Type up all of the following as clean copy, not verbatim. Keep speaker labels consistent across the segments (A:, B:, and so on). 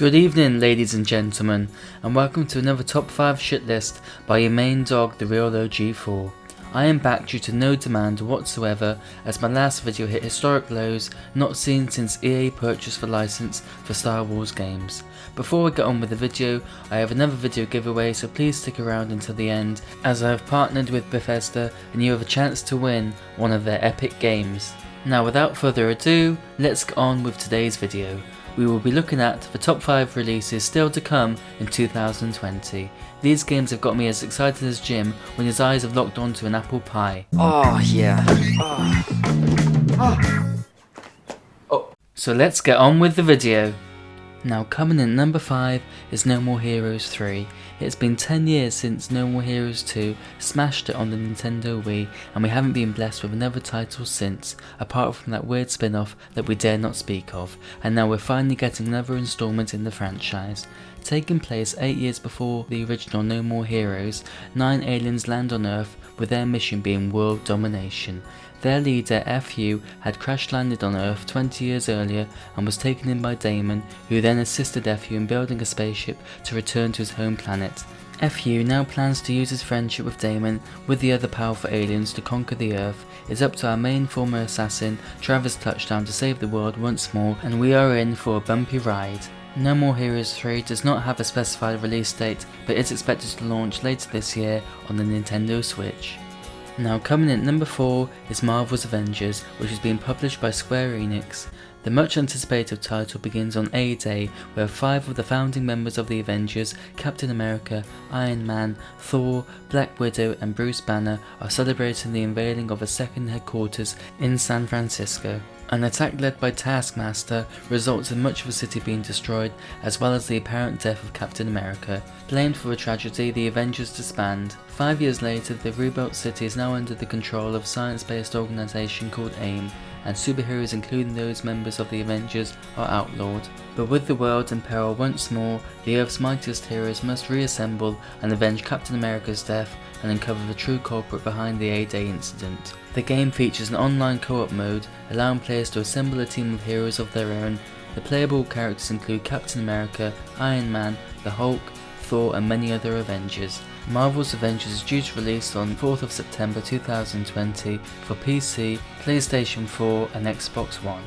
A: Good evening, ladies and gentlemen, and welcome to another top 5 shit list by your main dog, the real OG4. I am back due to no demand whatsoever, as my last video hit historic lows not seen since EA purchased the license for Star Wars games. Before I get on with the video, I have another video giveaway, so please stick around until the end, as I have partnered with Bethesda and you have a chance to win one of their epic games. Now without further ado, let's get on with today's video. We will be looking at the top 5 releases still to come in 2020. These games have got me as excited as Jim when his eyes have locked onto an apple pie.
B: Oh yeah.
A: So let's get on with the video. Now coming in at number 5 is No More Heroes 3. It's been 10 years since No More Heroes 2 smashed it on the Nintendo Wii, and we haven't been blessed with another title since, apart from that weird spin-off that we dare not speak of, and now we're finally getting another installment in the franchise. Taking place 8 years before the original No More Heroes, 9 aliens land on Earth with their mission being world domination. Their leader, FU, had crash landed on Earth 20 years earlier and was taken in by Damon, who then assisted FU in building a spaceship to return to his home planet. FU now plans to use his friendship with Damon with the other powerful aliens to conquer the Earth. It's up to our main former assassin, Travis Touchdown, to save the world once more, and we are in for a bumpy ride. No More Heroes 3 does not have a specified release date, but is expected to launch later this year on the Nintendo Switch. Now coming in at number 4 is Marvel's Avengers, which is being published by Square Enix. The much anticipated title begins on A-Day, where 5 of the founding members of the Avengers, Captain America, Iron Man, Thor, Black Widow and Bruce Banner, are celebrating the unveiling of a second headquarters in San Francisco. An attack led by Taskmaster results in much of the city being destroyed, as well as the apparent death of Captain America. Blamed for the tragedy, the Avengers disband. 5 years later, the rebuilt city is now under the control of a science-based organisation called AIM, and superheroes including those members of the Avengers are outlawed. But with the world in peril once more, the Earth's mightiest heroes must reassemble and avenge Captain America's death and uncover the true culprit behind the A-Day incident. The game features an online co-op mode, allowing players to assemble a team of heroes of their own. The playable characters include Captain America, Iron Man, the Hulk, Thor and many other Avengers. Marvel's Avengers is due to release on 4th of September 2020 for PC, PlayStation 4 and Xbox One.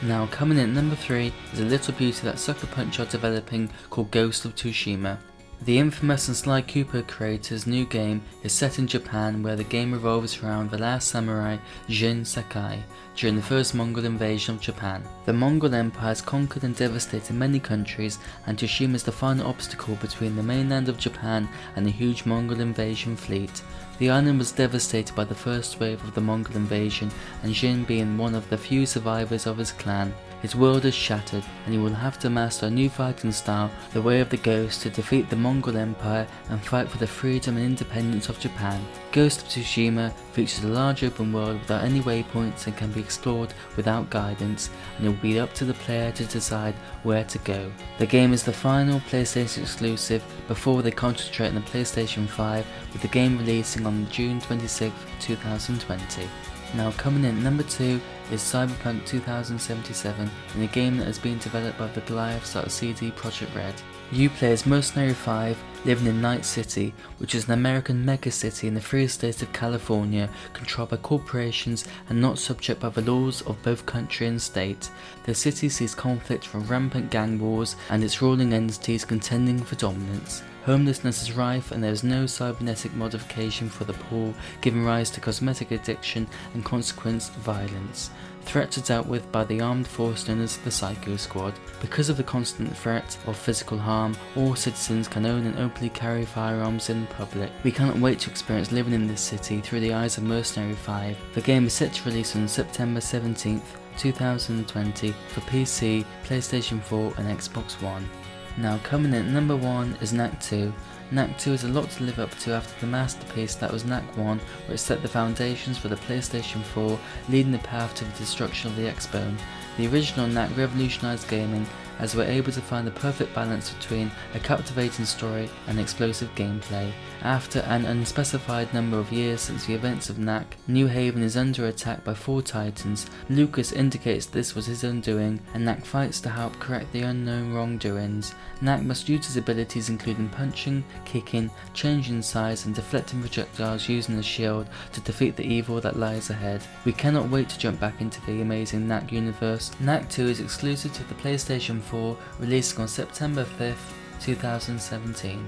A: Now coming in at number 3 is a little beauty that Sucker Punch are developing called Ghost of Tsushima. The infamous and Sly Cooper creator's new game is set in Japan, where the game revolves around the last samurai Jin Sakai during the first Mongol invasion of Japan. The Mongol Empire has conquered and devastated many countries, and Tsushima is the final obstacle between the mainland of Japan and the huge Mongol invasion fleet. The island was devastated by the first wave of the Mongol invasion, and Jin being one of the few survivors of his clan. His world is shattered, and he will have to master a new fighting style, the Way of the Ghost, to defeat the Mongol Empire and fight for the freedom and independence of Japan. Ghost of Tsushima features a large open world without any waypoints and can be explored without guidance, and it will be up to the player to decide where to go. The game is the final PlayStation exclusive before they concentrate on the PlayStation 5, with the game releasing on June 26, 2020. Now coming in at number 2 is Cyberpunk 2077, in a game that has been developed by the Goliath-CD Projekt Red. You play as Mercenary 5, living in Night City, which is an American megacity in the free state of California, controlled by corporations and not subject by the laws of both country and state. The city sees conflict from rampant gang wars and its ruling entities contending for dominance. Homelessness is rife, and there is no cybernetic modification for the poor, giving rise to cosmetic addiction and consequent violence. Threats are dealt with by the armed force known as the Psycho Squad. Because of the constant threat of physical harm, all citizens can own and openly carry firearms in public. We cannot wait to experience living in this city through the eyes of Mercenary 5. The game is set to release on September 17th, 2020 for PC, PlayStation 4 and Xbox One. Now coming in at number 1 is Knack 2. Knack 2 is a lot to live up to after the masterpiece that was Knack 1, which set the foundations for the PlayStation 4, leading the path to the destruction of the Xbone. The original Knack revolutionised gaming as we're able to find the perfect balance between a captivating story and explosive gameplay. After an unspecified number of years since the events of Knack, New Haven is under attack by 4 Titans. Lucas indicates this was his undoing, and Knack fights to help correct the unknown wrongdoings. Knack must use his abilities including punching, kicking, changing size and deflecting projectiles using a shield to defeat the evil that lies ahead. We cannot wait to jump back into the amazing Knack universe. Knack 2 is exclusive to the PlayStation 4, releasing on September 5th, 2017.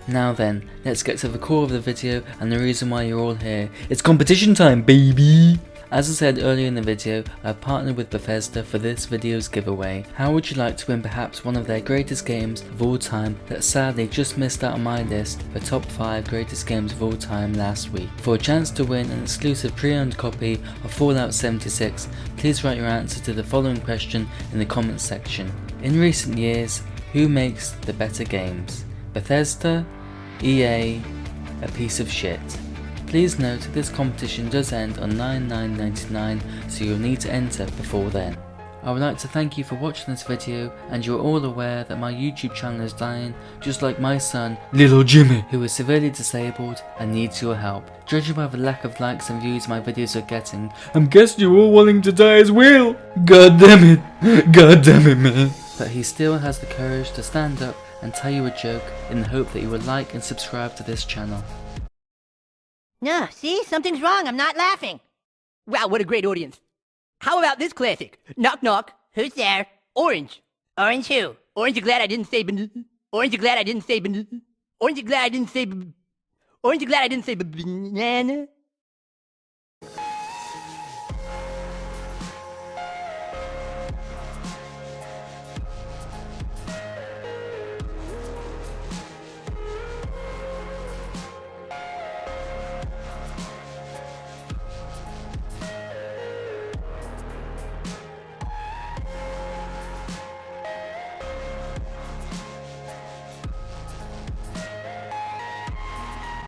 A: Now then, let's get to the core of the video and the reason why you're all here. It's competition time, baby! As I said earlier in the video, I've partnered with Bethesda for this video's giveaway. How would you like to win perhaps one of their greatest games of all time that sadly just missed out on my list, the top 5 greatest games of all time last week? For a chance to win an exclusive pre-owned copy of Fallout 76, please write your answer to the following question in the comments section. In recent years, who makes the better games? Bethesda, EA, a piece of shit. Please note this competition does end on 9/9/99, so you'll need to enter before then. I would like to thank you for watching this video, and you are all aware that my YouTube channel is dying, just like my son, Little Jimmy, who is severely disabled and needs your help. Judging by the lack of likes and views my videos are getting, I'm guessing you're all wanting to die as well. God damn it man. But he still has the courage to stand up and tell you a joke in the hope that you will like and subscribe to this channel.
B: No, see? Something's wrong. I'm not laughing. Wow, what a great audience. How about this classic? Knock knock. Who's there? Orange. Orange who? Orange, you glad I didn't say Orange, you glad I didn't say Orange, you glad I didn't say Orange, you glad I didn't say banana?